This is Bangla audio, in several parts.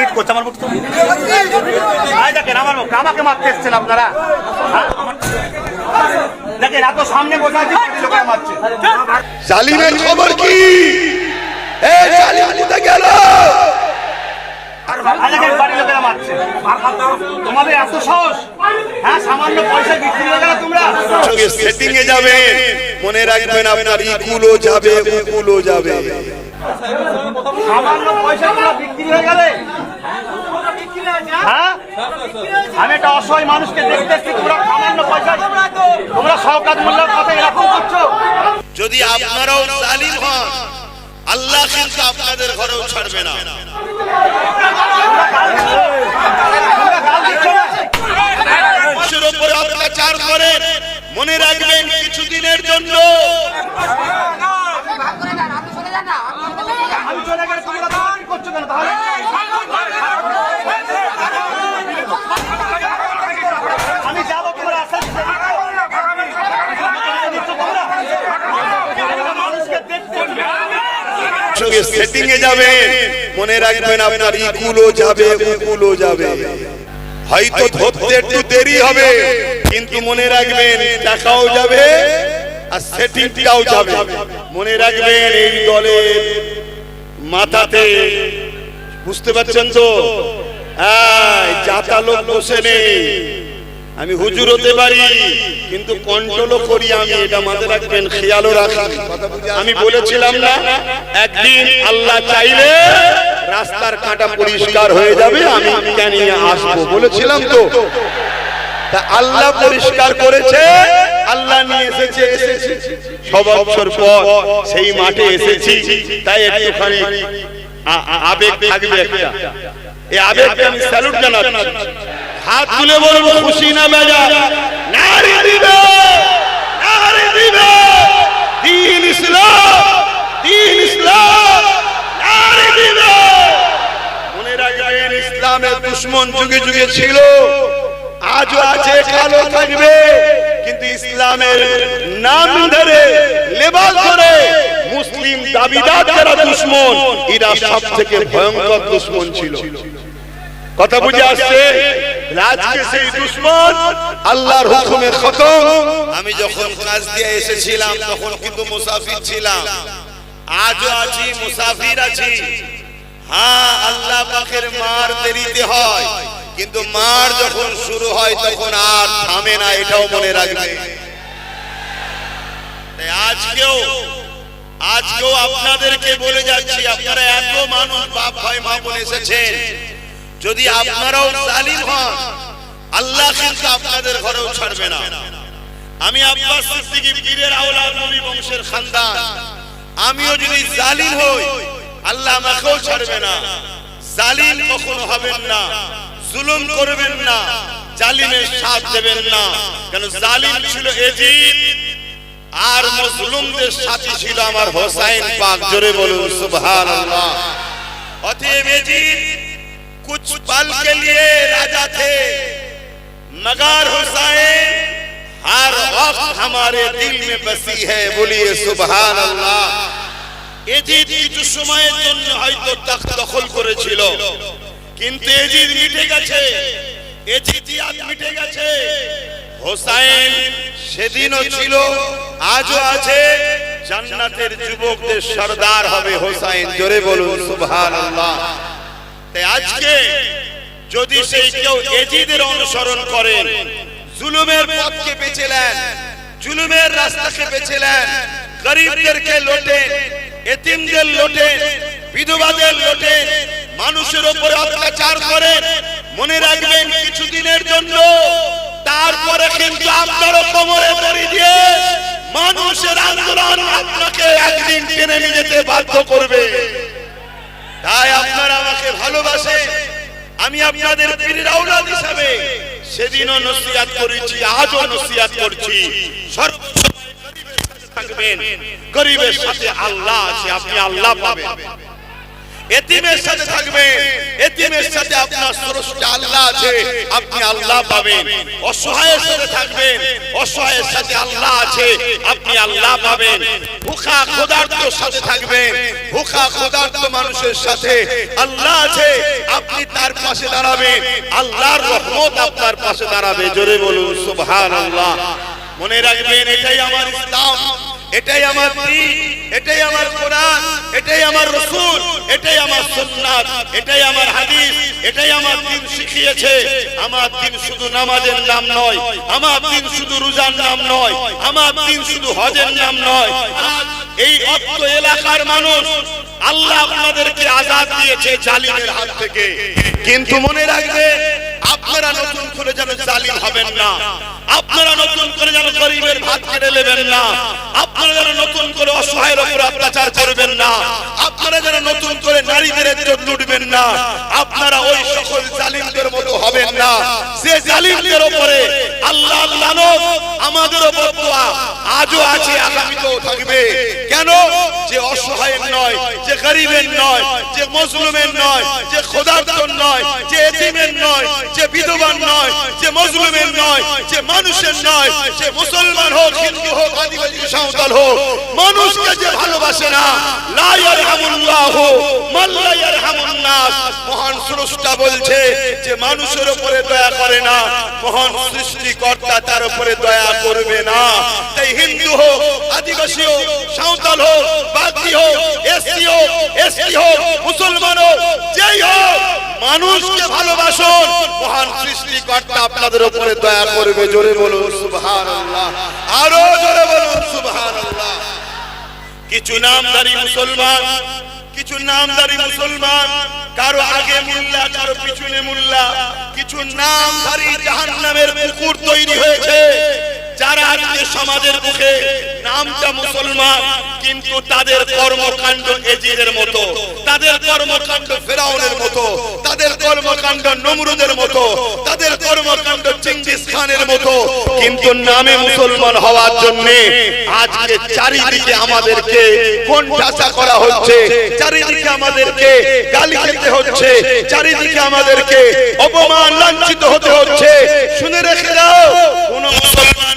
হিট করছে আমার বক্তব্য। দেখেন আমার মুখ, আমাকে মারতে এসছেন আপনারা। দেখেন এত সামনে বসে আছে, লোকেরা মারছে। জালিমের খবর কি? জালিম কোথায় গেল? বাড়ির লোকেরা মারছে, তোমাদের এত সাহস? হ্যাঁ, সামান্য পয়সা বিক্রি হয়ে গেল তোমরা। সেটিং এ যাবে, মনে রাখবেন আপনার ইকুলও যাবে, উকুলও যাবে। সামান্য পয়সা তোমরা বিক্রি হয়ে গেলে। হ্যাঁ, আমি একটা অসহায় মানুষকে দেখতে এসেছি, তোমরা সামান্য পয়সা, তোমরা শওকত মোল্লার কথা এরকম করছো। যদি আপনারাও জালিম হন, আল্লাহ কিন্তু আপনাদের ঘরেও ছাড়বে না। মানুষের উপরে অত্যাচার করে, মনে রাখবেন কিছুদিনের জন্য। আমি চলে গেলে তোমরা দান করছো কেন তাহলে? আমি যাবো, তোমরা আসা মানুষকে দেখতে সেটিং এ যাবে, মনে রাখবেন আপনার ইকুলও যাবে, উকুলও যাবে। হয়তো ধরতে একটু দেরি হবে, কিন্তু মনে রাখবেন টাকাও যাবে আর সেটিংটাও যাবে। মনে রাখবেন এই দলের মাথাতে, বুঝতে পারছেন তো, জাতা লোক বসে নেই। আমি হুজুর হতে পারি, কিন্তু কন্ট্রোলও করি আমি, এটা মাথায় রাখবেন, খেয়ালও রাখবেন। আমি বলেছিলাম না, একদিন আল্লাহ চাইলে রাস্তার কাঁটা পরিষ্কার হয়ে যাবে, আমি নিয়ে আসবো, বলেছিলাম তো। তা আল্লাহ পরিষ্কার করেছে, আল্লাহ নিয়ে এসেছে, এসেছি 6 বছর পর সেই মাঠে এসেছি। তাই একটুখানি আবেগ থাকবে একটা, এই আবেগকে আমি স্যালুট জানাচ্ছি। হাত তুলে বলবো খুশি না বেজার? নারে দিবে, নারে দিবে, দ্বীন ইসলাম, দ্বীন ইসলাম, নারে দিবে। মনে রাখবেন ইসলামের দুশমন যুগে যুগে ছিল, আজও আছে, কালো থাকবে, কিন্তু ইসলামের নাম ধরে, লেবাস ধরে মুসলিম দাবিদার যারা দুশমন, এরা সবথেকে ভয়ঙ্কর দুশমন ছিল। কথা বুঝে আসছে? আজকে সেই দুশমন আল্লাহর হুকুমে খতম। আমি যখন কাজ দিয়ে এসেছিলাম তখন কিন্তু মুসাফির ছিলাম, আজও আছি, মুসাফির আছি। হ্যাঁ, আল্লাহ পাকের মার দেরিতে হয়, কিন্তু মার যখন শুরু হয় তখন আর থামে না, এটাও মনে রাখবে। আজকেও আপনাদেরকে বলে যাচ্ছি, আপনারা এত মানুষ বাপ ভাই মা বোন এসেছেন, যদি আপনারাও জালিম হন, আল্লাহ কিন্তু আপনাদের ঘরেও ছাড়বে না। আমি আব্বাস সিদ্দিকী পীরের আওলাদ, নবী বংশের খানদান, আমিও যদি জালিম হই, আল্লাহ আমাকেও ছাড়বে না। জালিম কখনো হবেন না, জুলুম করবেন না, জালিমের সাথ দেবেন না। কারণ জালিম ছিল এজিদ, আর মজলুমদের সাথী ছিল আমার হোসাইন পাক। জোরে বলুন সুবহানাল্লাহ। অতএব এজিদ कुछ पल के लिए राजा थे, मगर हुसैन हर वक्त हमारे दिल में बसी है। बोलिए सुभान अल्लाह। এজিদ কিছু সময়ের জন্য হয়তো তখ্ত দখল করেছিল, কিন্তু এজিদ মিটে গেছে, এজিদিয়াত মিটে গেছে। হোসেন সেদিনও ছিল, আজও আছে, জান্নাতের যুবকদের সরদার হবে হোসেন। জোরে বলুন সুবহানাল্লাহ। আজকে যদি সেই কেউ এজিদের অনুসরণ করেন, জুলুমের পথকে বেছে নেন, জুলুমের রাস্তাকে বেছে নেন, গরিবদেরকে লোটেন, এতিমদের লোটেন, বিধবাদের লোটেন, মানুষের উপরে অত্যাচার করেন, মনে রাখবেন কিছুদিনের জন্য, তারপরে কিন্তু আপনারও কোমরে দড়ি দিয়ে মানুষের আন্দোলন আপনাকে একদিন টেনে নিয়ে যেতে বাধ্য করবে। তাই আপনারা আমাকে ভালোবাসেন, আমি আপনাদের পীরের আওলাদ হিসাবে সেদিনও নসিহত করেছি, আজও নসিহত করছি, সর্বসময় গরিবের সাথে থাকবেন। গরিবের সাথে আল্লাহ আছে, আপনি আল্লাহ পাবেন। এতিমের সাথে থাকবেন, এতিমের এতিমের সাথে আপনার স্রষ্টা আল্লাহ আছে, আপনি আল্লাহ পাবেন। অসহায়ের সাথে থাকবেন, অসহায়ের সাথে আল্লাহ আছে, আপনি আল্লাহ পাবেন। ভুখা ক্ষুধার্তর সাথে থাকবেন, ভুখা ক্ষুধার্ত মানুষের সাথে আল্লাহ আছে, আপনি তার পাশে দাঁড়াবেন, আল্লাহর রহমত আপনার পাশে দাঁড়াবে। জোরে বলুন সুবহানাল্লাহ। মনে রাখবেন, এটাই আমার ইসলাম, এটাই আমার দ্বীন, এটাই আমার কোরআন, এটাই আমার রাসূল, এটাই আমার সুন্নাত, এটাই আমার হাদিস, এটাই আমার দ্বীন শিখিয়েছে। আমার দ্বীন শুধু নামাজের নাম নয়, আমার দ্বীন শুধু রোজার নাম নয়, আমার দ্বীন শুধু হজের নাম নয়। এই অত্র এলাকার মানুষ আল্লাহ আপনাদেরকে আজাদ দিয়েছে জালিমের হাত থেকে, কিন্তু মনে রাখবেন আপনারা নতুন করে যেন জালিম হবেন না, আপনারা নতুন করে যেন গরিবের ভাত কেড়ে নেবেন না, আপনারা যেন নতুন করে অসহায়ের উপর অত্যাচার করবেন না, আপনারা যেন নতুন করে নারীদের ইজ্জত লুটবেন না, আপনারা ওই সকল জালিমদের মতো হবেন না যে জালিমদের উপরে আল্লাহর লানত আমাদের উপর দোয়া আজও আছে, আগামীতেও থাকবে। কেন? যে অসহায়ের নয়, যে গরিবের নয়, যে মজলুমের নয়, যে ক্ষুধার্তর নয়, যে এতিমের নয়, যে বিধবার নয়, যে মজলুমের নয়, যে মানুষের নয়, যে মুসলমান হোক, হিন্দু হোক, আদিবাসী সাঁওতাল হোক, মানুষকে যে ভালোবাসে না, লা ইয়ারহামুল্লাহু মান লা ইয়ারহামুন নাস। মহান স্রষ্টা বলছে যে মানুষের উপরে দয়া করে না, মহান সৃষ্টিকর্তা তার উপরে দয়া করবে না। তাই হিন্দু হোক, আদিবাসী হোক, সাঁওতাল হোক, বাগদি হোক, এসসি হোক, এসটি হোক, মুসলমান হোক, যেই হোক, মানুষকে ভালোবাসুন, মহান সৃষ্টিকর্তা আপনাদের উপরে দয়া করবে। জোরে বলুন সুবহানাল্লাহ, আরো জোরে বলুন সুবহানাল্লাহ। কিছু নামধারী মুসলমান, কিছু নামধারী মুসলমান, কারো আগে মুল্লা, কারো পিছনে মুল্লা, কিছু নামধারী জাহান্নামের পুকুর তৈরি হয়েছে, যারা আজকে সমাজের মুখে নামটা মুসলমান, কিন্তু তাদের কর্মকাণ্ড এজিদের মতো, তাদের কর্মকাণ্ড ফেরাউনের মতো, তাদের কর্মকাণ্ড নমরুদের মতো, তাদের কর্মকাণ্ড চেঙ্গিস খানের মতো। কিন্তু নামে মুসলমান হওয়ার জন্য আজকে চারিদিকে আমাদেরকে কোণঠাসা করা হচ্ছে, চারিদিকে আমাদেরকে গালি খেতে হচ্ছে, চারিদিকে আমাদেরকে অপমান লাঞ্ছিত হতে হচ্ছে। শুনে রেখে দাও, কোন মুসলমান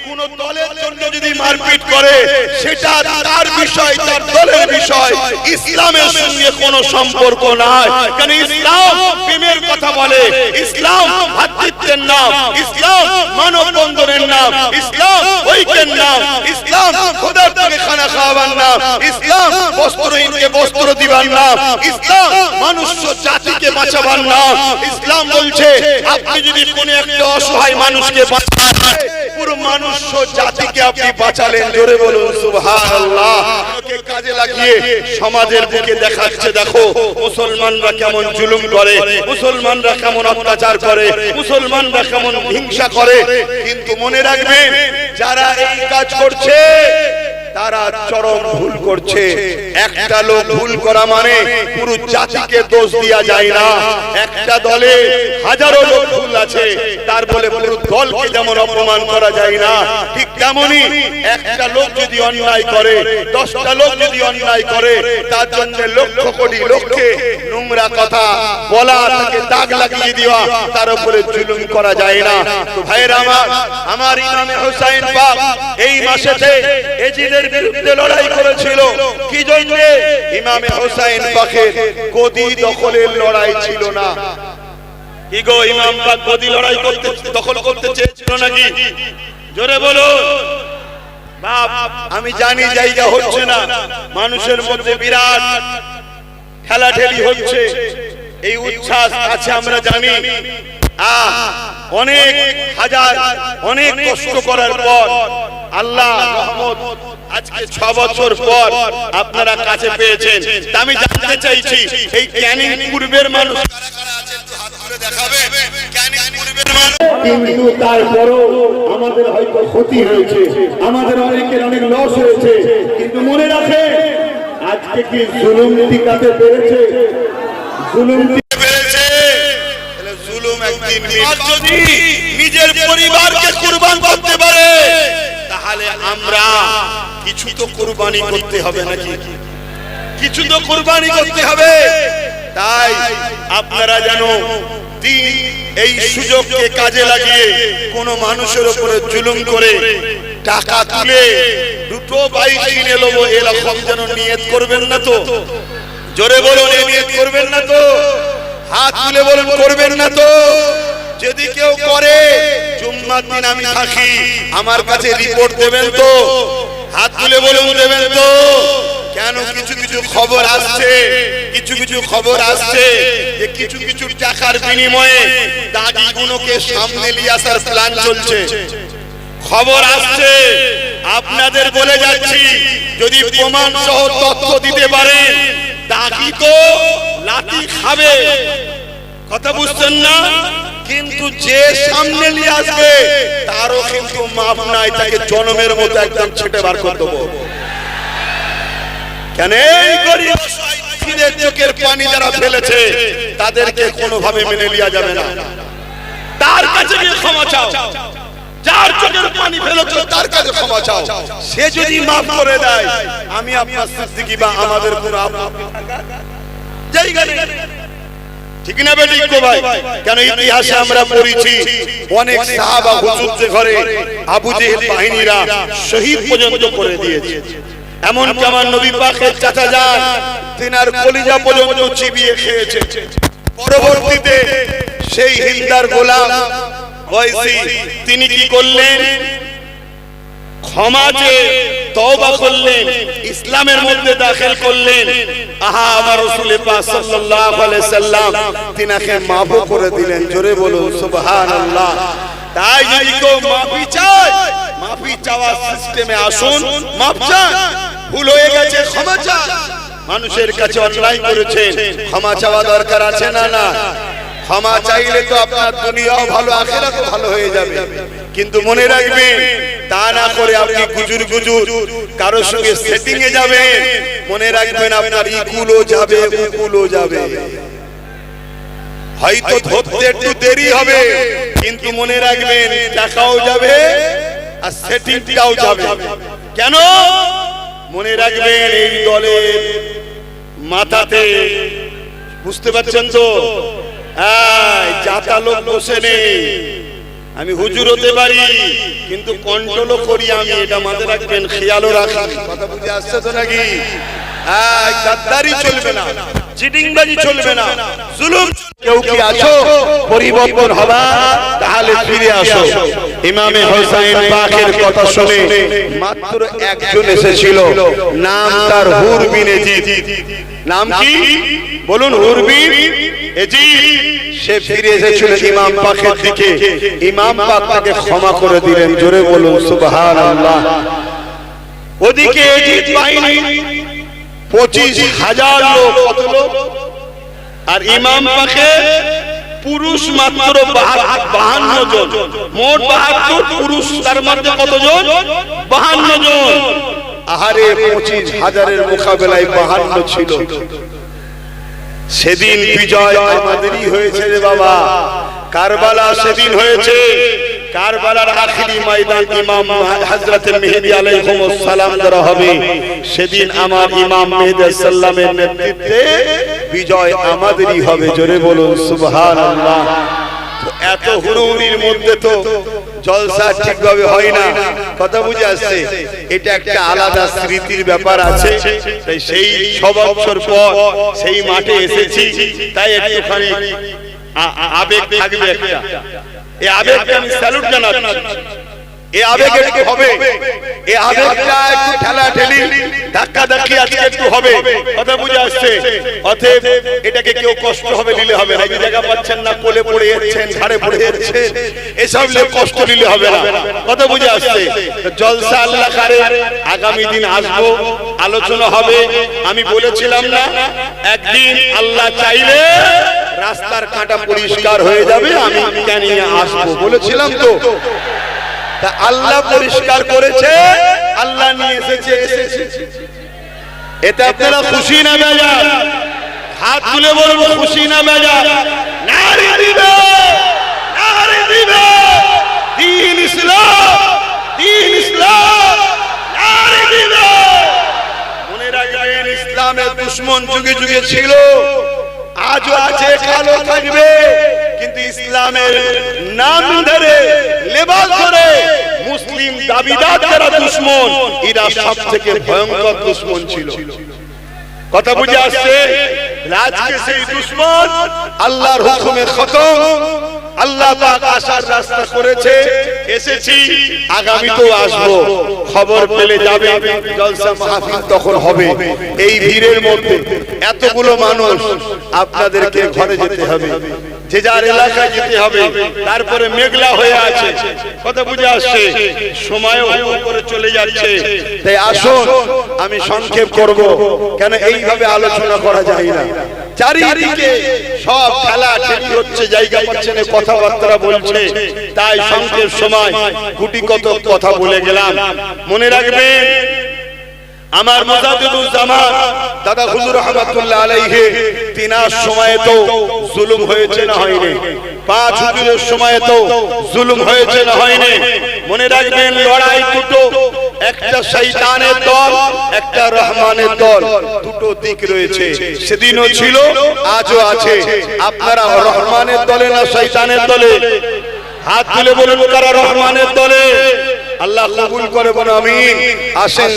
কোন দলের জন্য যদি মারপিট করে সেটা তার বিষয়, তার দলের বিষয়, ইসলামের সঙ্গে কোনো সম্পর্ক নাই। কারণ ইসলাম প্রেমের কথা বলে, ইসলাম ভ্রাতৃত্বের নাম, ইসলাম মানব বন্ধনের নাম, ইসলাম ঐক্যের নাম, ইসলাম খোদার থেকে খানা খাওয়াবার নাম, ইসলাম বস্ত্রহীনকে বস্ত্র দিবার নাম, ইসলাম মনুষ্য জাতিকে বাঁচাবার নাম। ইসলাম বলছে আপনি যদি কোনো একটা অসহায় মানুষকে বাঁচান, পুরো মানুষ জাতিকে আপনি বাঁচালেন। জোরে বলুন সুবহানাল্লাহ। কাজে লাগিয়ে সমাজের বুকে দেখাচ্ছে, দেখো মুসলমানরা কেমন জুলুম করে, মুসলমানরা কেমন অত্যাচার করে, মুসলমানরা কেমন হিংসা করে। কিন্তু মনে রাখবেন, যারা এই কাজ করছে তারা চরম ভুল করছে। একটা লোক ভুল করা মানে পুরো জাতিকে দোষ দেয়া যায় না। একটা দলে হাজারো লোক ভুল আছে, তার বলে পুরো দলকে যেমন অপমান করা যায় না, ঠিক তেমনি একটা লোক যদি অন্যায় করে, 10টা লোক যদি অন্যায় করে, তার জন্য লক্ষ কোটি লোককে নোংরা কথা বলা, তাকে দাগ লাগিয়ে দেওয়া, তার উপরে জুলুম করা যায় না। তো ভাইরা আমার ইমামে হুসাইন পাক এই মাসেতে এজিদের বিরুদ্ধে লড়াই করেছিল। কি জন্য? ইমামে হুসাইন পাকের গদি দখলের লড়াই ছিল না। কি গো, ইমাম পাক গদি লড়াই করতে, দখল করতে চেয়েছিল নাকি? জোরে বলো। বাপ, আমি জানি জায়গা হচ্ছে না, মানুষের মধ্যে বিরাট ঠেলাঠেলি হচ্ছে, এই উচ্ছ্বাস আছে আমরা জানি। অনেক হাজার, অনেক কষ্ট করার পর আল্লাহ রহমত আজকে 6 বছর পর আপনারা কাছে পেয়েছেন। আমি জানতে চাইছি, এই ক্যানিং পূর্বের মানুষ কারা কারা আছে, একটু হাত তুলে দেখাবেন। ক্যানিং পূর্বের মানুষ, কিন্তু তারপরও আমাদের হয়তো ক্ষতি হয়েছে, আমাদের অনেকের অনেক লস হয়েছে, কিন্তু মনে রাখে আজকে কি জুলুম টিকাতে পেরেছে? জুলুম পেরেছে। তাহলে জুলুম একদিন যদি নিজের পরিবারকে কুরবান করতে পারে, তাহলে আমরা কিছু তো কুরবানি করতে হবে নাকি? কিছু তো কুরবানি করতে হবে। তাই আপনারা যেন এই সুযোগকে কাজে লাগিয়ে কোন মানুষের উপরে জুলুম করে টাকা তুলে দুটো বাইক কিনে নেবো এরকম যেন নিয়ত করবেন না তো। জোরে বলুন, এই নিয়ত করবেন না তো। হাত তুলে বলুন, করবেন না তো। যদি কেউ করে, জুম্মার দিন আমি থাকি, আমার কাছে রিপোর্ট দেবেন তো। হাত তুলে বলুন, দেবেন তো। কেন কিছু কিছু খবর আসছে, কিছু কিছু খবর আসছে যে কিছু কিছু টাকার বিনিময়ে দাগিগুলোকে সামনে নিয়ে আসার প্ল্যান চলছে। খবর আসছে, আপনাদের বলে যাচ্ছি, যদি প্রমাণ সহ তথ্য দিতে পারেন, দাগি তো লাঠি খাবে, কথা বুঝছেন না? কিন্তু যে সামনে নিয়ে আসবে তারও কিন্তু মাপ নাই, তাকে জনমের মতো একদম ছেটে বার করে দেবো। কেন এই গরিব অসহায় চোখের পানি যারা ফেলেছে তাদেরকে কোনোভাবে মেনে নেওয়া যাবে না। তার কাছে গিয়ে ক্ষমা চাও, যার চোখের পানি ফেলেছে তার কাছে ক্ষমা চাও। সে যদি মাফ করে দেয়, আমি আপনার সিদ্দিকী বা আমাদের কোনো জায়গা নেই। ঠিক না বেঠিক গো ভাই? কেন ইতিহাসে আমরা পড়েছি অনেক সাহাবা হুজুরদের ঘরে আবু জেহেল বাহিনীরা শহীদ পর্যন্ত করে দিয়েছে। এমন কি আমার নবী পাকের চাচা যান, তিনার কলিজা পর্যন্ত চিবিয়ে খেয়েছে। পরবর্তীতে সেই হিন্দার গোলাম ওয়াইসি তিনি কি করলেন? ক্ষমা চেয়ে তওবা করলেন, ইসলামের মধ্যে দাখিল করলেন। আহা, আমার রাসূল পাক সাল্লাল্লাহু আলাইহি সাল্লাম তিনাকে মাফ করে দিলেন। জোরে বলুন সুবহানাল্লাহ। তাই যদি কেউ মাফি চায়, মাফি চাওয়ার সিস্টেমে আসুন, মাফ চান, ভুল হয়ে গেছে ক্ষমা চান। মানুষের কাছে অন্যায় করেছেন, ক্ষমা চাওয়া দরকার আছে না? না, ক্ষমা চাইলে তো আপনার দুনিয়াও ভালো, আখিরাতও ভালো হয়ে যাবে। কিন্তু মনে রাখবেন, তা না করে আপনি গুজুর গুজুর কারোর সঙ্গে সেটিং এ যাবেন, মনে রাখবেন আপনার ইকুলও যাবে, উকুলও যাবে। হয়তো ধরতে একটু দেরি হবে, কিন্তু মনে রাখবেন টাকাও যাবে আর সেটিংটাও যাবে। কেন? মনে রাখবেন এই দলের মাথাতে, বুঝতে পারছেন তো, জাতা লোক বসে নেই। আমি হুজুর হতে পারি, কিন্তু কন্ট্রোলও করি আমি, এটা মাথায় রাখবেন, খেয়ালও রাখি। কথা বুঝে আসছে তো নাকি? গাদ্দারি চলবে না, চিটিংবাজি চলবে না, জুলুম। কেউ কি আছো পরিবর্তন হবা, তাহলে ফিরে আসো। ইমামে হোসেন পাকের কথা শুনে মাত্র একজন এসেছিল, নাম তার হুরবিন এজিদ। নাম কি বলুন? হুরবিন এজিদ। সে ফিরে এসেছিল ইমাম পাকের দিকে, ইমাম পাক তাকে ক্ষমা করে দিলেন। জোরে বলুন সুবহানাল্লাহ। ওদিকে এজিদ বাহিনী 25,000 লোক, কত লোক? আর ইমাম পাকে পুরুষ মাত্র 52 জন, মোট 72 পুরুষ, তার মধ্যে কতজন? 52 জন। আহারে, 25,000-এর মোকাবেলায় 52 ছিল। সেদিন বিজয় আমাদেরই হয়েছে রে বাবা। কারবালা সেদিন হয়েছে। কারবালার আখেরি ময়দান ইমাম হযরত মেহেদী আলাইহিস সালাম দ্বারা হবে। সেদিন আমার ইমাম মেহেদী সাল্লামের নেতৃত্বে বিজয় আমাদেরই হবে। জোরে বলুন সুবহানাল্লাহ। এত হুড়ুহুড়ির মধ্যে তো জলসা ঠিকভাবে হয় না, কথা বুঝে আসছে? এটা একটা আলাদা স্মৃতির ব্যাপার আছে। তাই সেই 6 বছর পর সেই মাঠে এসেছি, তাই একটুখানি আবেগ থাকবে একটা। এই আবেগকে আমি স্যালুট জানাচ্ছি। এই আবেগ একটু হবে, এই আবেগটা একটু ঠেলাঠেলি ধাক্কাধাক্কি আজকে একটু হবে, কথা বুঝে আসছে? অতএব এটাকে কেউ কষ্ট হবে নিলে হবে না। এই জায়গা পাচ্ছেন না, কোলে পড়ে যাচ্ছেন, ঘাড়ে পড়ে যাচ্ছেন, এসব নিয়ে কষ্ট নিলে হবে না, কথা বুঝে আসছে? জলসা আল্লাহ করে আগামী দিন আসবো, আলোচনা হবে। আমি বলেছিলাম না, একদিন আল্লাহ চাইলে রাস্তার কাঁটা পরিষ্কার হয়ে যাবে, আমি কেন আসবো বলেছিলাম তো? তা আল্লাহ পরিষ্কার করেছে, আল্লাহ নিয়ে এসেছে। এতে আপনারা খুশি না বেজার? হাত তুলে বলুন, খুশি না বেজার? নারে দিবে, নারে দিবে, দ্বীন ইসলাম, দ্বীন ইসলাম, নারে দিবে। মনে রাখবেন, ইসলামের দুশমন যুগে যুগে ছিল, আজও আছে, কালো থাকবে, কিন্তু ইসলামের নাম ধরে লেবাস ধরে মুসলিম দাবিদার যারা দুশমন, এরা সব থেকে ভয়ঙ্কর দুশমন ছিল। কথা বুঝে আসছে? আজকে সেই দুশমন আল্লাহর হুকুমে খতম। আল্লাহ পাক আসার রাস্তা করেছে, এসেছি, আগামীতেও আসবো। খবর পেলে যাবে, জলসা মাহফিল তখন হবে। এই ভিড়ের মধ্যে এতগুলো মানুষ, আপনাদেরকে ঘরে যেতে হবে, যে যার এলাকায় যেতে হবে। তারপরে মেঘলা হয়ে আছে, কথা বুঝে আসছে, সময়ও করে চলে যাচ্ছে। তাই আসুন, আমি সংক্ষেপ করব, কেন এইভাবে আলোচনা করা যায় না। চারিদিকে সব খেলা ঠেকি হচ্ছে, জায়গা পাচ্ছে না, কথাবার্তা বলছে। তাই সংক্ষেপ সময় গুটি কত কথা বলে গেলাম। মনে রাখবেন, আমার মুজাদ্দিদুজ্জামান দাদা হুজুর রহমাতুল্লাহ আলাইহি, তিনার সময়ে তো জুলুম হয়েছে না হয়নি? পাঁচ হুজুরের সময়ে তো জুলুম হয়েছে না হয়নি? মনে রাখবেন, লড়াই দুটো, একটা শয়তানের দল, একটা রহমানের দল, দুটো দিক রয়েছে। সেদিনও ছিল, আজও আছে। আপনারা রহমানের দলে না শয়তানের দলে? হাত তুলে বলুন, কারা রহমানের দলে? আল্লাহ কবুল করে, বলুন আমিন। আসেন।